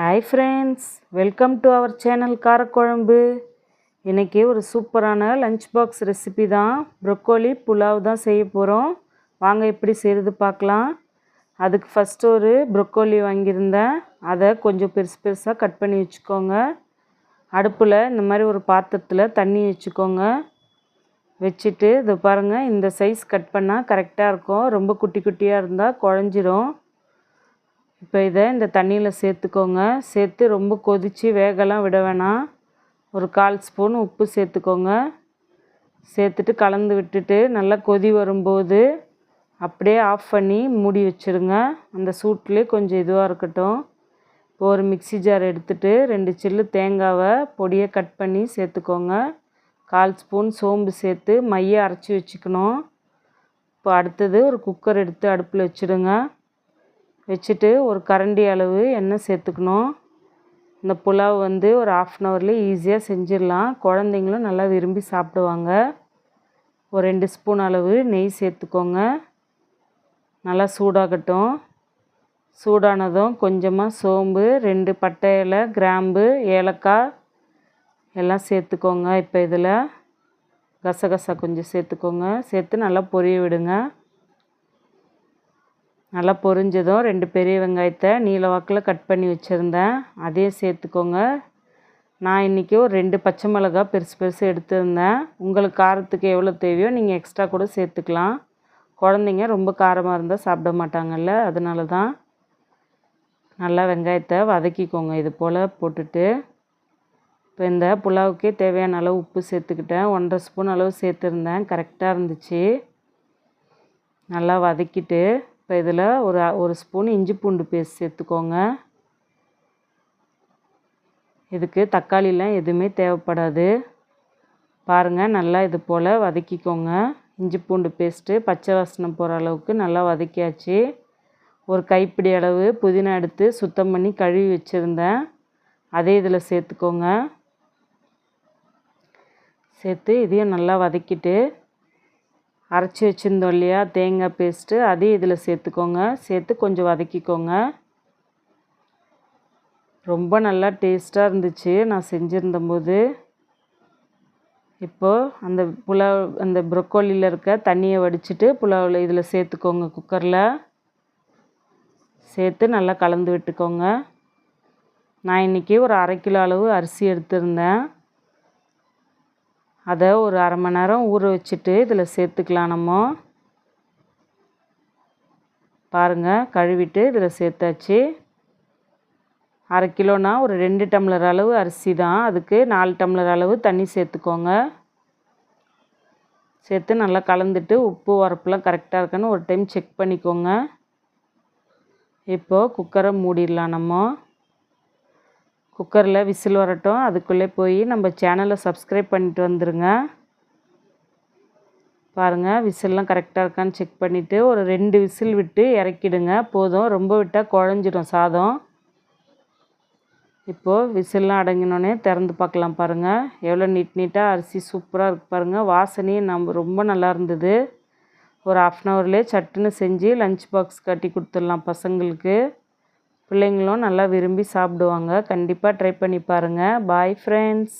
Hi friends, welcome to our channel Karakuzhambu. இன்றைக்கி ஒரு சூப்பரான லஞ்ச் பாக்ஸ் ரெசிபி தான். ப்ரொக்கோலி புலாவ் தான் செய்ய போகிறோம். வாங்க எப்படி செய்கிறது பார்க்கலாம். அதுக்கு ஃபஸ்ட்டு ஒரு ப்ரொக்கோலி வாங்கியிருந்தேன். அதை கொஞ்சம் பெருசு பெருசாக கட் பண்ணி வச்சுக்கோங்க. அடுப்பில் இந்த மாதிரி ஒரு பாத்திரத்தில் தண்ணி வச்சுக்கோங்க. வச்சுட்டு இதை பாருங்கள், இந்த சைஸ் கட் பண்ணால் கரெக்டாக இருக்கும். ரொம்ப குட்டி குட்டியாக இருந்தால் குழஞ்சிரும். இப்போ இதை இந்த தண்ணியில் சேர்த்துக்கோங்க. சேர்த்து ரொம்ப கொதித்து வேகலாம் விட வேணாம். ஒரு 1/4 ஸ்பூன் உப்பு சேர்த்துக்கோங்க. சேர்த்துட்டு கலந்து விட்டுட்டு நல்லா கொதி வரும்போது அப்படியே ஆஃப் பண்ணி மூடி வச்சுருங்க. அந்த சூட்லேயே கொஞ்சம் இதுவாக இருக்கட்டும். இப்போ ஒரு மிக்ஸி ஜார் எடுத்துகிட்டு 2 சில்லு தேங்காவை பொடியை கட் பண்ணி சேர்த்துக்கோங்க. 1/4 ஸ்பூன் சோம்பு சேர்த்து மைய அரைச்சி வச்சுக்கணும். இப்போ அடுத்தது ஒரு குக்கர் எடுத்து அடுப்பில் வச்சுடுங்க. வச்சுட்டு ஒரு கரண்டி அளவு எண்ணெய் சேர்த்துக்கணும். இந்த புலாவ் ஒரு 1/2 அன் ஹவர்லேயே ஈஸியாக செஞ்சிடலாம். குழந்தைங்களும் நல்லா விரும்பி சாப்பிடுவாங்க. ஒரு 2 ஸ்பூன் அளவு நெய் சேர்த்துக்கோங்க. நல்லா சூடாகட்டும். சூடானதும் கொஞ்சமாக சோம்பு, 2 பட்டை இலை, கிராம்பு, ஏலக்காய் எல்லாம் சேர்த்துக்கோங்க. இப்போ இதில் கசகசா கொஞ்சம் சேர்த்துக்கோங்க. சேர்த்து நல்லா பொரிய விடுங்க. நல்லா பொரிஞ்சதும் 2 பெரிய வெங்காயத்தை நீல வாக்கில் கட் பண்ணி வச்சுருந்தேன், அதையும் சேர்த்துக்கோங்க. நான் இன்றைக்கி ஒரு 2 பச்சை மிளகாய் பெருசு பெருசு எடுத்துருந்தேன். உங்களுக்கு காரத்துக்கு எவ்வளோ தேவையோ நீங்கள் எக்ஸ்ட்ரா கூட சேர்த்துக்கலாம். குழந்தைங்க ரொம்ப காரமாக இருந்தால் சாப்பிட மாட்டாங்கல்ல, அதனால தான். நல்லா வெங்காயத்தை வதக்கிக்கோங்க. இது போல் போட்டுட்டு இப்போ இந்த புலாவுக்கே தேவையான அளவு உப்பு சேர்த்துக்கிட்டேன். 1/2 ஸ்பூன் அளவு சேர்த்துருந்தேன், கரெக்டாக இருந்துச்சு. நல்லா வதக்கிட்டு இப்போ இதில் ஒரு ஸ்பூன் இஞ்சி பூண்டு பேஸ்ட் சேர்த்துக்கோங்க. இதுக்கு தக்காளிலாம் எதுவுமே தேவைப்படாது. பாருங்கள், நல்லா இது போல் வதக்கிக்கோங்க. இஞ்சி பூண்டு பேஸ்ட்டு பச்சை வாசனை போகிற அளவுக்கு நல்லா வதக்கியாச்சு. ஒரு கைப்பிடி அளவு புதினா எடுத்து சுத்தம் பண்ணி கழுவி வச்சுருந்தேன், அதே இதில் சேர்த்துக்கோங்க. சேர்த்து இதையும் நல்லா வதக்கிட்டு அரைச்சி வச்சுருந்தோம் இல்லையா தேங்காய் பேஸ்ட்டு, அதையும் இதில் சேர்த்துக்கோங்க. சேர்த்து கொஞ்சம் வதக்கிக்கோங்க. ரொம்ப நல்லா டேஸ்ட்டாக இருந்துச்சு நான் செஞ்சுருந்தபோது. இப்போது அந்த ப்ரொக்கோலியில் இருக்க தண்ணியை வடிச்சிட்டு புலாவில் இதில் சேர்த்துக்கோங்க. குக்கரில் சேர்த்து நல்லா கலந்து விட்டுக்கோங்க. நான் இன்றைக்கி ஒரு 1/2 கிலோ அளவு அரிசி எடுத்திருந்தேன். அதை ஒரு 1/2 மணி நேரம் ஊற வச்சுட்டு இதில் சேர்த்துக்கலாம். நம்ம பாருங்கள், கழுவிட்டு இதில் சேர்த்தாச்சு. 1/2 கிலோனா ஒரு 2 டம்ளர் அளவு அரிசி தான். அதுக்கு 4 டம்ளர் அளவு தண்ணி சேர்த்துக்கோங்க. சேர்த்து நல்லா கலந்துட்டு உப்பு உரப்புலாம் கரெக்டாக இருக்கான்னு ஒரு டைம் செக் பண்ணிக்கோங்க. இப்போது குக்கரை மூடிடலாம். நம்ம குக்கரில் விசில் வரட்டும். அதுக்குள்ளே போய் நம்ம சேனலை சப்ஸ்கிரைப் பண்ணிட்டு வந்துடுங்க. பாருங்கள், விசில்லாம் கரெக்டாக இருக்கான்னு செக் பண்ணிவிட்டு ஒரு 2 விசில் விட்டு இறக்கிடுங்க. போதும், ரொம்ப விட்டால் குழஞ்சிடும் சாதம். இப்போது விசில்லாம் அடங்கினோடனே திறந்து பார்க்கலாம். பாருங்கள், எவ்வளோ நீட்டாக அரிசி சூப்பராக இருக்குது பாருங்கள். வாசனையும் ரொம்ப நல்லா இருந்தது. ஒரு 1/2 அன் ஹவர்லேயே சட்டுன்னு செஞ்சு லஞ்ச் பாக்ஸ் கட்டி கொடுத்துடலாம் பசங்களுக்கு. பிள்ளைங்களும் நல்லா விரும்பி சாப்பிடுவாங்க. கண்டிப்பாக ட்ரை பண்ணி பாருங்கள். Bye friends.